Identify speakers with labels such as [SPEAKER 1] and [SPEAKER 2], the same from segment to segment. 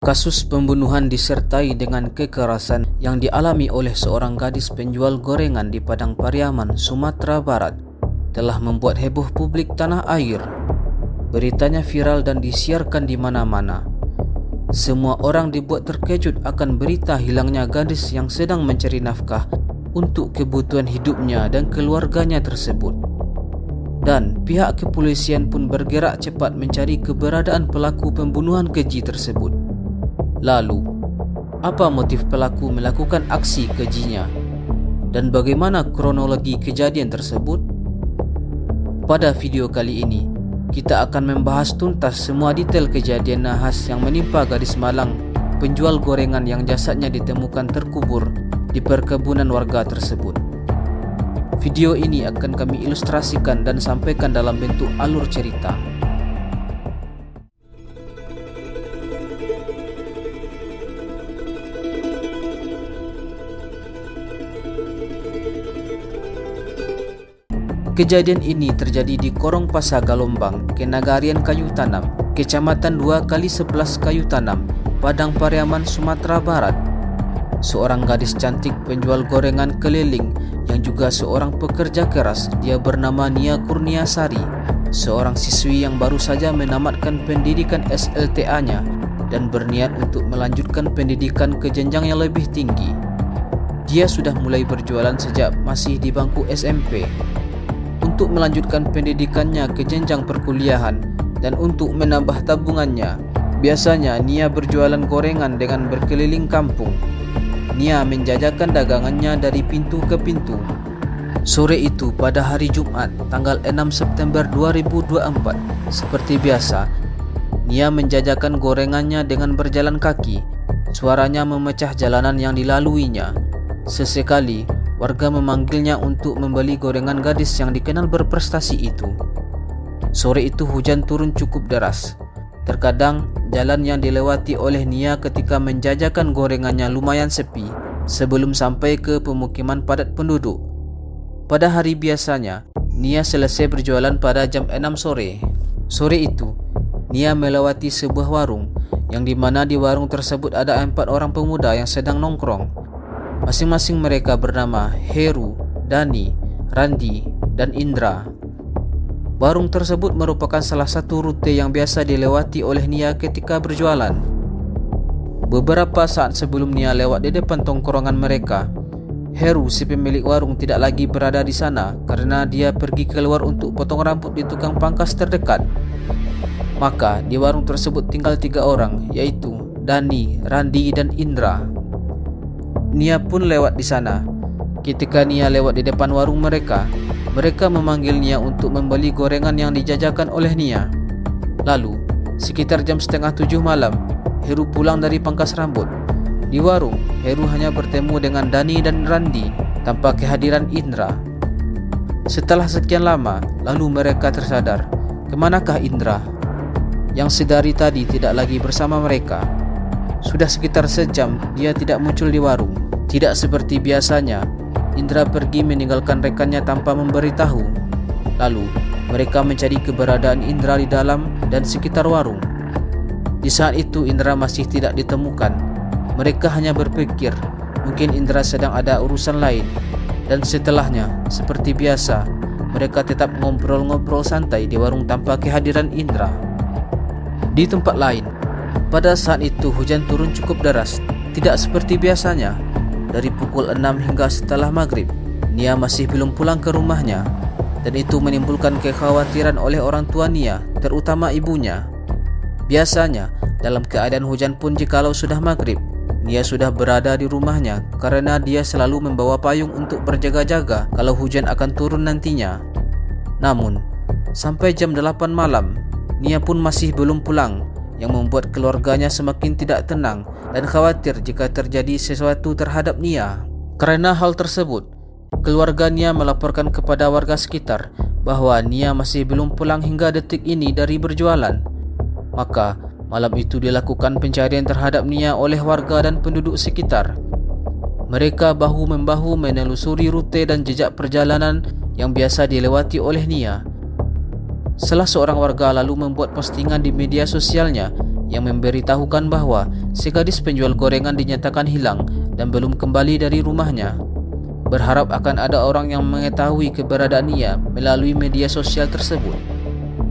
[SPEAKER 1] Kasus pembunuhan disertai dengan kekerasan yang dialami oleh seorang gadis penjual gorengan di Padang Pariaman, Sumatera Barat telah membuat heboh publik tanah air. Beritanya viral dan disiarkan di mana-mana. Semua orang dibuat terkejut akan berita hilangnya gadis yang sedang mencari nafkah untuk kebutuhan hidupnya dan keluarganya tersebut. Dan pihak kepolisian pun bergerak cepat mencari keberadaan pelaku pembunuhan keji tersebut. Lalu, apa motif pelaku melakukan aksi kejinya? Dan bagaimana kronologi kejadian tersebut? Pada video kali ini, kita akan membahas tuntas semua detail kejadian nahas yang menimpa gadis Malang, penjual gorengan yang jasadnya ditemukan terkubur di perkebunan warga tersebut. Video ini akan kami ilustrasikan dan sampaikan dalam bentuk alur cerita. Kejadian ini terjadi di Korong Pasar Galombang, Kenagarian Kayu Tanam, Kecamatan 2x11 Kayu Tanam, Padang Pariaman, Sumatera Barat. Seorang gadis cantik penjual gorengan keliling yang juga seorang pekerja keras, dia bernama Nia Kurniasari, seorang siswi yang baru saja menamatkan pendidikan SLTA-nya dan berniat untuk melanjutkan pendidikan ke jenjang yang lebih tinggi. Dia sudah mulai berjualan sejak masih di bangku SMP. Untuk melanjutkan pendidikannya ke jenjang perkuliahan dan untuk menambah tabungannya, biasanya Nia berjualan gorengan dengan berkeliling kampung. Nia menjajakan dagangannya dari pintu ke pintu. Sore itu pada hari Jumat, tanggal 6 September 2024, seperti biasa, Nia menjajakan gorengannya dengan berjalan kaki. Suaranya memecah jalanan yang dilaluinya. Sesekali, warga memanggilnya untuk membeli gorengan gadis yang dikenal berprestasi itu. Sore itu hujan turun cukup deras. Terkadang jalan yang dilewati oleh Nia ketika menjajakan gorengannya lumayan sepi sebelum sampai ke pemukiman padat penduduk. Pada hari biasanya, Nia selesai berjualan pada jam 6 sore. Sore itu, Nia melewati sebuah warung yang dimana di warung tersebut ada 4 orang pemuda yang sedang nongkrong. Masing-masing mereka bernama Heru, Dani, Randi, dan Indra. Warung tersebut merupakan salah satu rute yang biasa dilewati oleh Nia ketika berjualan. Beberapa saat sebelum Nia lewat di depan tongkrongan mereka, Heru, si pemilik warung, tidak lagi berada di sana karena dia pergi keluar untuk potong rambut di tukang pangkas terdekat. Maka di warung tersebut tinggal 3 orang, yaitu Dani, Randi, dan Indra. Nia pun lewat di sana. Ketika Nia lewat di depan warung mereka, mereka memanggil Nia untuk membeli gorengan yang dijajakan oleh Nia. Lalu, sekitar jam 6:30 malam, Heru pulang dari pangkas rambut. Di warung, Heru hanya bertemu dengan Dani dan Randi tanpa kehadiran Indra. Setelah sekian lama, lalu mereka tersadar, kemanakah Indra? Yang sedari tadi tidak lagi bersama mereka. Sudah sekitar sejam dia tidak muncul di warung. Tidak seperti biasanya, Indra pergi meninggalkan rekannya tanpa memberitahu. Lalu, mereka mencari keberadaan Indra di dalam dan sekitar warung. Di saat itu Indra masih tidak ditemukan. Mereka hanya berpikir, mungkin Indra sedang ada urusan lain. Dan setelahnya, seperti biasa, mereka tetap ngobrol-ngobrol santai di warung tanpa kehadiran Indra. Di tempat lain, pada saat itu hujan turun cukup deras, tidak seperti biasanya. Dari pukul 6 hingga setelah maghrib, Nia masih belum pulang ke rumahnya, dan itu menimbulkan kekhawatiran oleh orang tua Nia, terutama ibunya. Biasanya, dalam keadaan hujan pun jikalau sudah maghrib, Nia sudah berada di rumahnya karena dia selalu membawa payung untuk berjaga-jaga kalau hujan akan turun nantinya. Namun, sampai jam 8 malam, Nia pun masih belum pulang, yang membuat keluarganya semakin tidak tenang dan khawatir jika terjadi sesuatu terhadap Nia. Karena hal tersebut, keluarga Nia melaporkan kepada warga sekitar bahwa Nia masih belum pulang hingga detik ini dari berjualan. Maka, malam itu dilakukan pencarian terhadap Nia oleh warga dan penduduk sekitar. Mereka bahu-membahu menelusuri rute dan jejak perjalanan yang biasa dilewati oleh Nia. Salah seorang warga lalu membuat postingan di media sosialnya yang memberitahukan bahwa si gadis penjual gorengan dinyatakan hilang dan belum kembali dari rumahnya. Berharap akan ada orang yang mengetahui keberadaan ia melalui media sosial tersebut.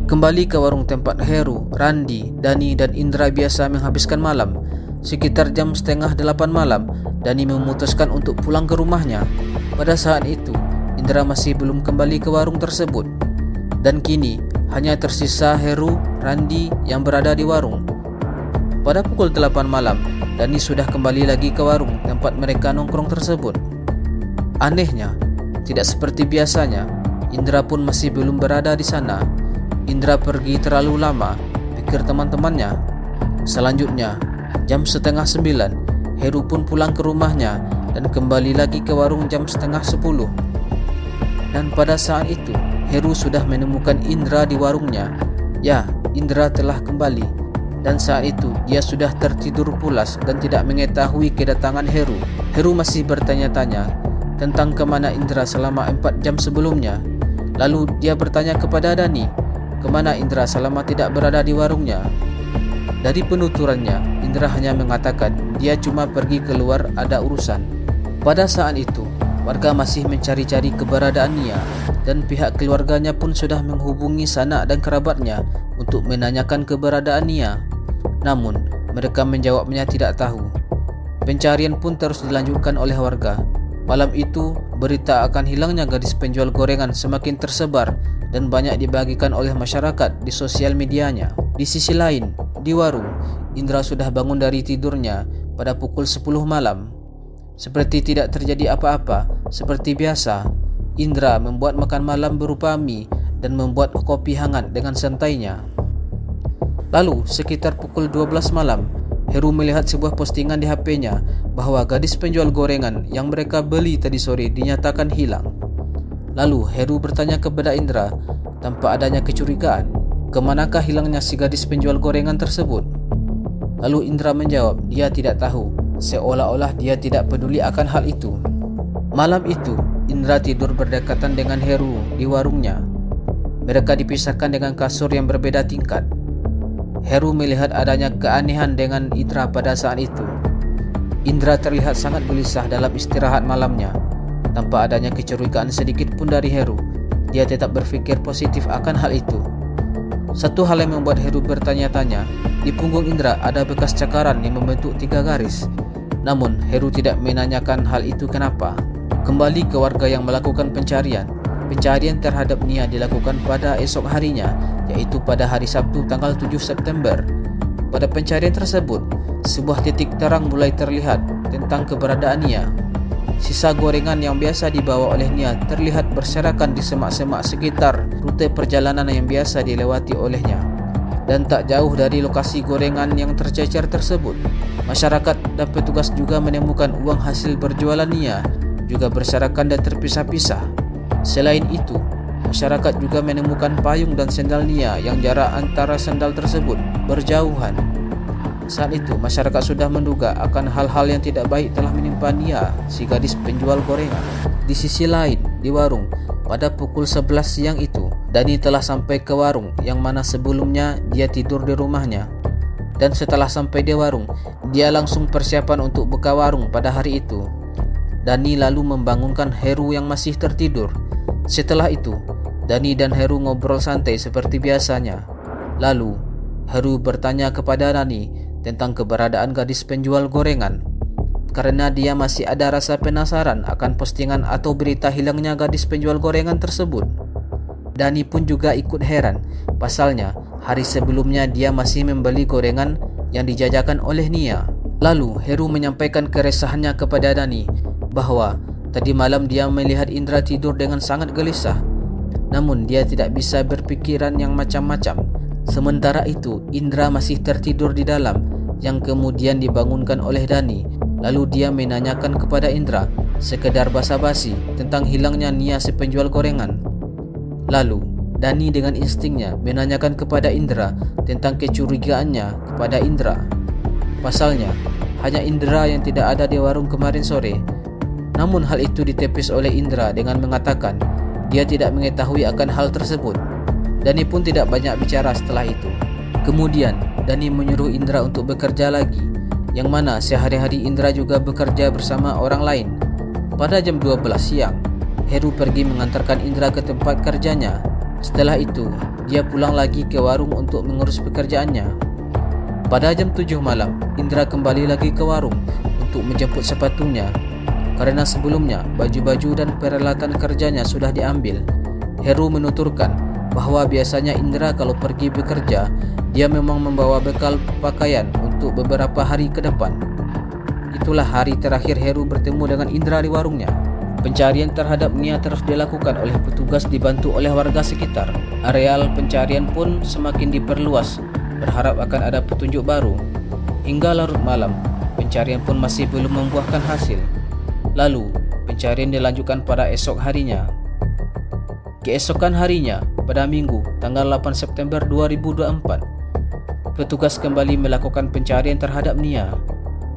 [SPEAKER 1] Kembali ke warung tempat Heru, Randi, Dani dan Indra biasa menghabiskan malam. Sekitar jam setengah 8 malam, Dani memutuskan untuk pulang ke rumahnya. Pada saat itu, Indra masih belum kembali ke warung tersebut. Dan kini, hanya tersisa Heru, Randi yang berada di warung. Pada pukul 8 malam, Dani sudah kembali lagi ke warung tempat mereka nongkrong tersebut. Anehnya, tidak seperti biasanya, Indra pun masih belum berada di sana. Indra pergi terlalu lama, pikir teman-temannya. Selanjutnya, jam setengah 9, Heru pun pulang ke rumahnya dan kembali lagi ke warung jam setengah 10. Dan pada saat itu, Heru sudah menemukan Indra di warungnya. Ya, Indra telah kembali. Dan saat itu, dia sudah tertidur pulas dan tidak mengetahui kedatangan Heru. Heru masih bertanya-tanya tentang kemana Indra selama 4 jam sebelumnya. Lalu dia bertanya kepada Dani, kemana Indra selama tidak berada di warungnya. Dari penuturannya, Indra hanya mengatakan dia cuma pergi keluar ada urusan. Pada saat itu, warga masih mencari-cari keberadaan Nia dan pihak keluarganya pun sudah menghubungi sanak dan kerabatnya untuk menanyakan keberadaan Nia. Namun, mereka menjawabnya tidak tahu. Pencarian pun terus dilanjutkan oleh warga. Malam itu, berita akan hilangnya gadis penjual gorengan semakin tersebar dan banyak dibagikan oleh masyarakat di sosial medianya. Di sisi lain, di warung, Indra sudah bangun dari tidurnya pada pukul 10 malam. Seperti tidak terjadi apa-apa, seperti biasa, Indra membuat makan malam berupa mie dan membuat kopi hangat dengan santainya. Lalu, sekitar pukul 12 malam, Heru melihat sebuah postingan di HP-nya bahwa gadis penjual gorengan yang mereka beli tadi sore dinyatakan hilang. Lalu Heru bertanya kepada Indra tanpa adanya kecurigaan, kemanakah hilangnya si gadis penjual gorengan tersebut? Lalu Indra menjawab dia tidak tahu, seolah-olah dia tidak peduli akan hal itu. Malam itu, Indra tidur berdekatan dengan Heru di warungnya. Mereka dipisahkan dengan kasur yang berbeda tingkat. Heru melihat adanya keanehan dengan Indra pada saat itu. Indra terlihat sangat gelisah dalam istirahat malamnya. Tanpa adanya kecurigaan sedikit pun dari Heru, dia tetap berpikir positif akan hal itu. Satu hal yang membuat Heru bertanya-tanya, di punggung Indra ada bekas cakaran yang membentuk 3 garis. Namun Heru tidak menanyakan hal itu kenapa. Kembali ke warga yang melakukan pencarian. Pencarian terhadap Nia dilakukan pada esok harinya, yaitu pada hari Sabtu tanggal 7 September. Pada pencarian tersebut, sebuah titik terang mulai terlihat tentang keberadaan Nia. Sisa gorengan yang biasa dibawa oleh Nia terlihat berserakan di semak-semak sekitar rute perjalanan yang biasa dilewati olehnya. Dan tak jauh dari lokasi gorengan yang tercecer tersebut, masyarakat dan petugas juga menemukan uang hasil berjualan Nia juga berserakan dan terpisah-pisah. Selain itu, masyarakat juga menemukan payung dan sendal Nia yang jarak antara sandal tersebut berjauhan. Saat itu, masyarakat sudah menduga akan hal-hal yang tidak baik telah menimpa Nia, si gadis penjual gorengan. Di sisi lain, di warung, pada pukul 11 siang itu, Dani telah sampai ke warung yang mana sebelumnya dia tidur di rumahnya. Dan setelah sampai di warung, dia langsung persiapan untuk buka warung pada hari itu. Dani lalu membangunkan Heru yang masih tertidur. Setelah itu, Dani dan Heru ngobrol santai seperti biasanya. Lalu, Heru bertanya kepada Dani tentang keberadaan gadis penjual gorengan. Karena dia masih ada rasa penasaran akan postingan atau berita hilangnya gadis penjual gorengan tersebut. Dani pun juga ikut heran, pasalnya hari sebelumnya dia masih membeli gorengan yang dijajakan oleh Nia. Lalu, Heru menyampaikan keresahannya kepada Dani bahwa tadi malam dia melihat Indra tidur dengan sangat gelisah. Namun dia tidak bisa berpikiran yang macam-macam. Sementara itu, Indra masih tertidur di dalam, yang kemudian dibangunkan oleh Dani. Lalu dia menanyakan kepada Indra sekedar basa-basi tentang hilangnya Nia si penjual gorengan. Lalu Dani dengan instingnya menanyakan kepada Indra tentang kecurigaannya kepada Indra. Pasalnya, hanya Indra yang tidak ada di warung kemarin sore. Namun hal itu ditepis oleh Indra dengan mengatakan dia tidak mengetahui akan hal tersebut. Dani pun tidak banyak bicara setelah itu. Kemudian Dani menyuruh Indra untuk bekerja lagi, yang mana sehari-hari Indra juga bekerja bersama orang lain. Pada jam 12 siang, Heru pergi mengantarkan Indra ke tempat kerjanya. Setelah itu, dia pulang lagi ke warung untuk mengurus pekerjaannya. Pada jam 7 malam, Indra kembali lagi ke warung untuk menjemput sepatunya. Karena sebelumnya, baju-baju dan peralatan kerjanya sudah diambil. Heru menuturkan bahwa biasanya Indra kalau pergi bekerja, dia memang membawa bekal pakaian untuk beberapa hari ke depan. Itulah hari terakhir Heru bertemu dengan Indra di warungnya. Pencarian terhadap Nia terus dilakukan oleh petugas dibantu oleh warga sekitar. Areal pencarian pun semakin diperluas, berharap akan ada petunjuk baru. Hingga larut malam, pencarian pun masih belum membuahkan hasil. Lalu, pencarian dilanjutkan pada esok harinya. Keesokan harinya, pada Minggu, tanggal 8 September 2024, petugas kembali melakukan pencarian terhadap Nia.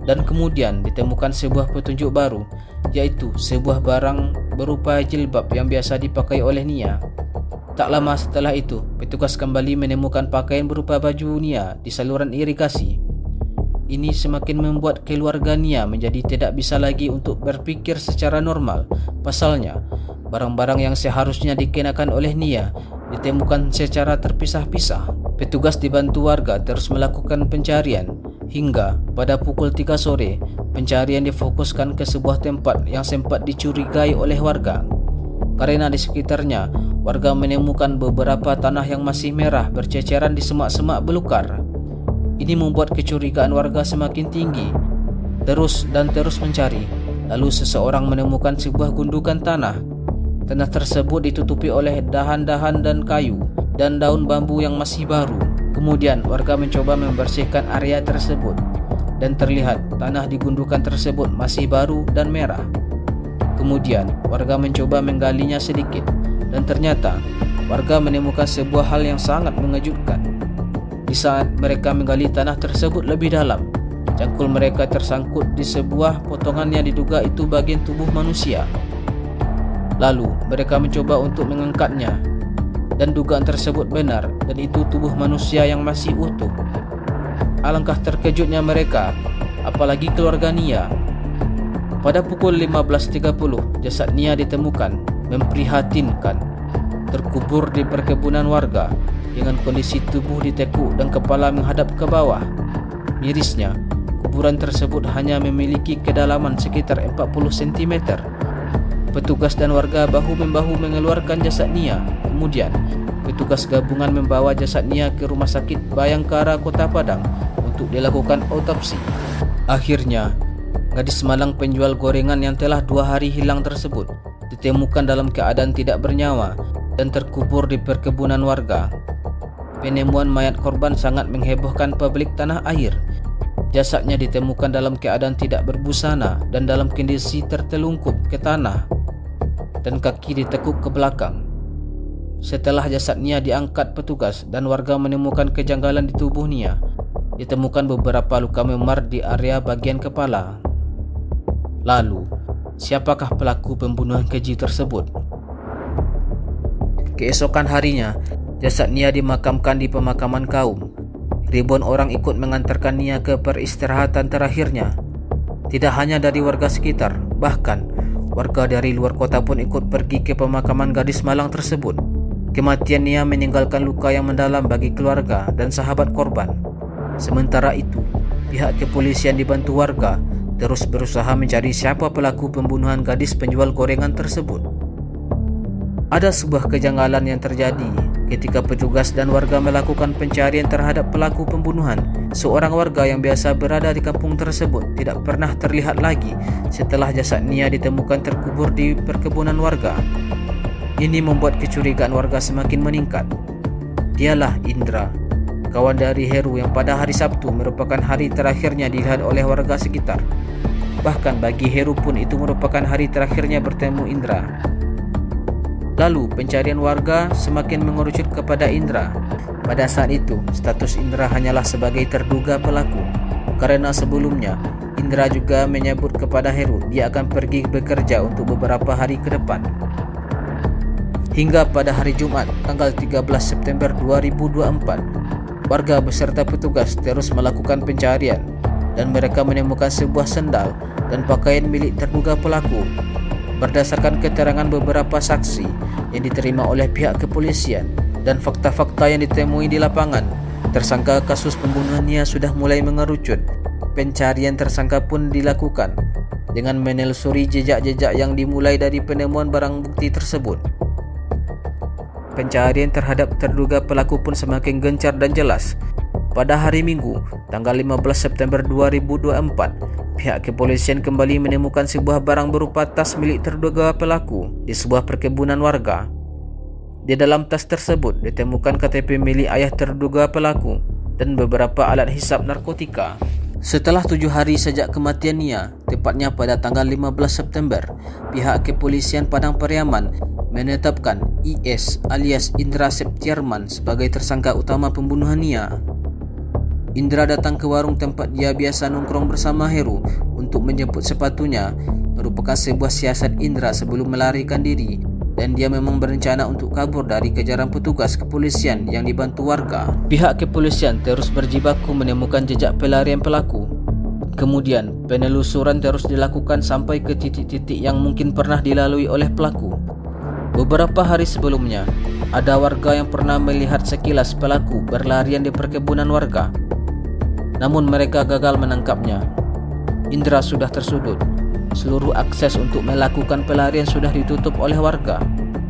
[SPEAKER 1] Dan kemudian ditemukan sebuah petunjuk baru, yaitu sebuah barang berupa jilbab yang biasa dipakai oleh Nia. Tak lama setelah itu, petugas kembali menemukan pakaian berupa baju Nia di saluran irigasi. Ini semakin membuat keluarga Nia menjadi tidak bisa lagi untuk berpikir secara normal. Pasalnya, barang-barang yang seharusnya dikenakan oleh Nia ditemukan secara terpisah-pisah. Petugas dibantu warga terus melakukan pencarian. Hingga pada pukul 3 sore, pencarian difokuskan ke sebuah tempat yang sempat dicurigai oleh warga. Karena di sekitarnya, warga menemukan beberapa tanah yang masih merah berceceran di semak-semak belukar. Ini membuat kecurigaan warga semakin tinggi. Terus mencari. Lalu seseorang menemukan sebuah gundukan tanah. Tanah tersebut ditutupi oleh dahan-dahan dan kayu dan daun bambu yang masih baru. Kemudian warga mencoba membersihkan area tersebut dan terlihat tanah di gundukan tersebut masih baru dan merah. Kemudian warga mencoba menggalinya sedikit dan ternyata warga menemukan sebuah hal yang sangat mengejutkan. Di saat mereka menggali tanah tersebut lebih dalam, cangkul mereka tersangkut di sebuah potongan yang diduga itu bagian tubuh manusia. Lalu mereka mencoba untuk mengangkatnya, dan dugaan tersebut benar, dan itu tubuh manusia yang masih utuh. Alangkah terkejutnya mereka, apalagi keluarga Nia. Pada pukul 15.30, jasad Nia ditemukan, memprihatinkan, terkubur di perkebunan warga dengan kondisi tubuh ditekuk dan kepala menghadap ke bawah. Mirisnya, kuburan tersebut hanya memiliki kedalaman sekitar 40 cm. Petugas dan warga bahu-membahu mengeluarkan jasad Nia. Kemudian, petugas gabungan membawa jasad Nia ke Rumah Sakit Bayangkara Kota Padang untuk dilakukan autopsi. Akhirnya, gadis Malang penjual gorengan yang telah 2 hari hilang tersebut ditemukan dalam keadaan tidak bernyawa dan terkubur di perkebunan warga. Penemuan mayat korban sangat menghebohkan publik tanah air. Jasadnya ditemukan dalam keadaan tidak berbusana dan dalam kondisi tertelungkup ke tanah dan kaki ditekuk ke belakang. Setelah jasad Nia diangkat petugas dan warga menemukan kejanggalan di tubuh Nia, ditemukan beberapa luka memar di area bagian kepala. Lalu, siapakah pelaku pembunuhan keji tersebut? Keesokan harinya, jasad Nia dimakamkan di pemakaman kaum. Ribuan orang ikut mengantarkan Nia ke peristirahatan terakhirnya. Tidak hanya dari warga sekitar, bahkan warga dari luar kota pun ikut pergi ke pemakaman gadis Malang tersebut. Kematian Nia meninggalkan luka yang mendalam bagi keluarga dan sahabat korban. Sementara itu, pihak kepolisian dibantu warga terus berusaha mencari siapa pelaku pembunuhan gadis penjual gorengan tersebut. Ada sebuah kejanggalan yang terjadi ketika petugas dan warga melakukan pencarian terhadap pelaku pembunuhan. Seorang warga yang biasa berada di kampung tersebut tidak pernah terlihat lagi setelah jasad Nia ditemukan terkubur di perkebunan warga. Ini membuat kecurigaan warga semakin meningkat. Dialah Indra, kawan dari Heru yang pada hari Sabtu merupakan hari terakhirnya dilihat oleh warga sekitar. Bahkan bagi Heru pun itu merupakan hari terakhirnya bertemu Indra. Lalu pencarian warga semakin mengerucut kepada Indra. Pada saat itu, status Indra hanyalah sebagai terduga pelaku. Karena sebelumnya, Indra juga menyebut kepada Heru dia akan pergi bekerja untuk beberapa hari ke depan. Hingga pada hari Jumat, tanggal 13 September 2024, Warga beserta petugas terus melakukan pencarian dan mereka menemukan sebuah sendal dan pakaian milik terduga pelaku. Berdasarkan keterangan beberapa saksi yang diterima oleh pihak kepolisian dan fakta-fakta yang ditemui di lapangan, tersangka kasus pembunuhan Nia sudah mulai mengerucut. Pencarian tersangka pun dilakukan dengan menelusuri jejak-jejak yang dimulai dari penemuan barang bukti tersebut. Pencarian terhadap terduga pelaku pun semakin gencar dan jelas. Pada hari Minggu, tanggal 15 September 2024, pihak kepolisian kembali menemukan sebuah barang berupa tas milik terduga pelaku di sebuah perkebunan warga. Di dalam tas tersebut ditemukan KTP milik ayah terduga pelaku dan beberapa alat hisap narkotika. Setelah 7 hari sejak kematian Nia, tepatnya pada tanggal 15 September, pihak kepolisian Padang Pariaman menetapkan IS alias Indra Septiarman sebagai tersangka utama pembunuhan Nia. Indra datang ke warung tempat dia biasa nongkrong bersama Heru untuk menjemput sepatunya, merupakan sebuah siasat Indra sebelum melarikan diri, dan dia memang berencana untuk kabur dari kejaran petugas kepolisian yang dibantu warga. Pihak kepolisian terus berjibaku menemukan jejak pelarian pelaku. Kemudian penelusuran terus dilakukan sampai ke titik-titik yang mungkin pernah dilalui oleh pelaku. Beberapa hari sebelumnya, ada warga yang pernah melihat sekilas pelaku berlarian di perkebunan warga. Namun mereka gagal menangkapnya. Indra sudah tersudut. Seluruh akses untuk melakukan pelarian sudah ditutup oleh warga.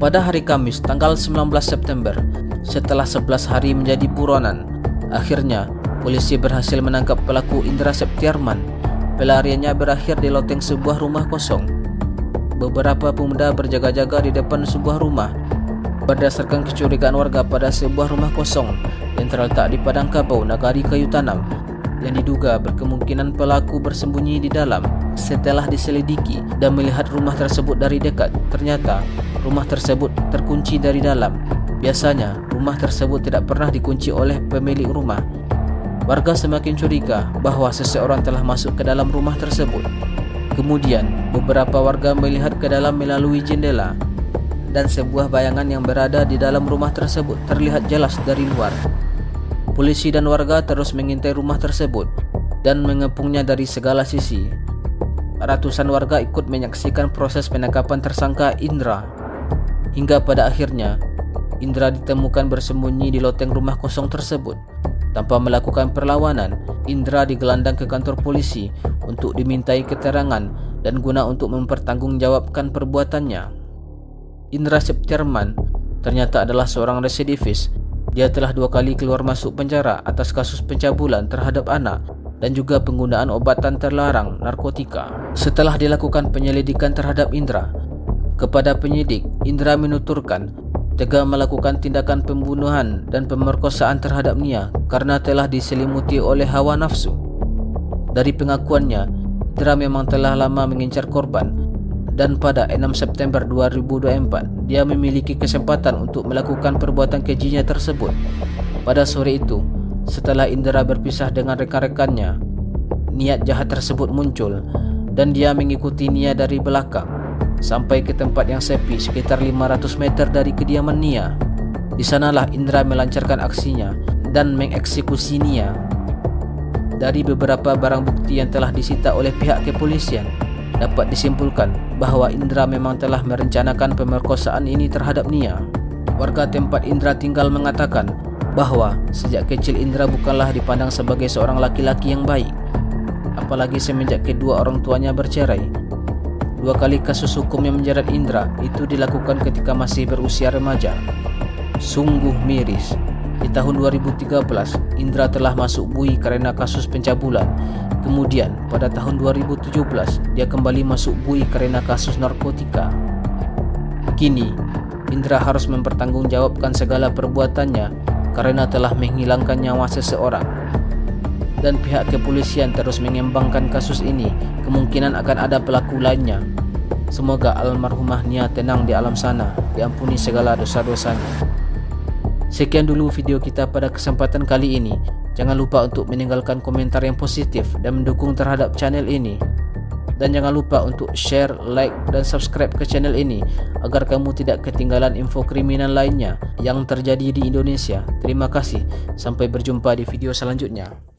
[SPEAKER 1] Pada hari Kamis tanggal 19 September, setelah 11 hari menjadi buronan, akhirnya polisi berhasil menangkap pelaku Indra Septiarman. Pelariannya berakhir di loteng sebuah rumah kosong. Beberapa pemuda berjaga-jaga di depan sebuah rumah. Berdasarkan kecurigaan warga pada sebuah rumah kosong yang terletak di Padang Kabau, Nagari Kayu Tanam, yang diduga berkemungkinan pelaku bersembunyi di dalam. Setelah diselidiki dan melihat rumah tersebut dari dekat, ternyata rumah tersebut terkunci dari dalam. Biasanya, rumah tersebut tidak pernah dikunci oleh pemilik rumah. Warga semakin curiga bahwa seseorang telah masuk ke dalam rumah tersebut. Kemudian, beberapa warga melihat ke dalam melalui jendela, dan sebuah bayangan yang berada di dalam rumah tersebut terlihat jelas dari luar. Polisi dan warga terus mengintai rumah tersebut dan mengepungnya dari segala sisi. Ratusan warga ikut menyaksikan proses penangkapan tersangka Indra. Hingga pada akhirnya, Indra ditemukan bersembunyi di loteng rumah kosong tersebut. Tanpa melakukan perlawanan, Indra digelandang ke kantor polisi untuk dimintai keterangan dan guna untuk mempertanggungjawabkan perbuatannya. Indra Septiarman ternyata adalah seorang residivis. Dia telah 2 kali keluar masuk penjara atas kasus pencabulan terhadap anak dan juga penggunaan obatan terlarang narkotika. Setelah dilakukan penyelidikan terhadap Indra, kepada penyidik, Indra menuturkan tega melakukan tindakan pembunuhan dan pemerkosaan terhadap Nia karena telah diselimuti oleh hawa nafsu. Dari pengakuannya, Indra memang telah lama mengincar korban, dan pada 6 September 2024, dia memiliki kesempatan untuk melakukan perbuatan kejinya tersebut. Pada sore itu, setelah Indra berpisah dengan rekan-rekannya, niat jahat tersebut muncul dan dia mengikuti Nia dari belakang sampai ke tempat yang sepi sekitar 500 meter dari kediaman Nia. Di sanalah Indra melancarkan aksinya dan mengeksekusi Nia. Dari beberapa barang bukti yang telah disita oleh pihak kepolisian, dapat disimpulkan bahwa Indra memang telah merencanakan pemerkosaan ini terhadap Nia. Warga tempat Indra tinggal mengatakan bahwa sejak kecil Indra bukanlah dipandang sebagai seorang laki-laki yang baik, apalagi semenjak kedua orang tuanya bercerai. 2 kali kasus hukum yang menjerat Indra itu dilakukan ketika masih berusia remaja. Sungguh miris. Di tahun 2013, Indra telah masuk bui karena kasus pencabulan. Kemudian pada tahun 2017, dia kembali masuk bui karena kasus narkotika. Kini, Indra harus mempertanggungjawabkan segala perbuatannya karena telah menghilangkan nyawa seseorang. Dan pihak kepolisian terus mengembangkan kasus ini. Kemungkinan akan ada pelaku lainnya. Semoga almarhumah Nia tenang di alam sana, diampuni segala dosa-dosanya. Sekian dulu video kita pada kesempatan kali ini. Jangan lupa untuk meninggalkan komentar yang positif dan mendukung terhadap channel ini. Dan jangan lupa untuk share, like, dan subscribe ke channel ini agar kamu tidak ketinggalan info kriminal lainnya yang terjadi di Indonesia. Terima kasih, sampai berjumpa di video selanjutnya.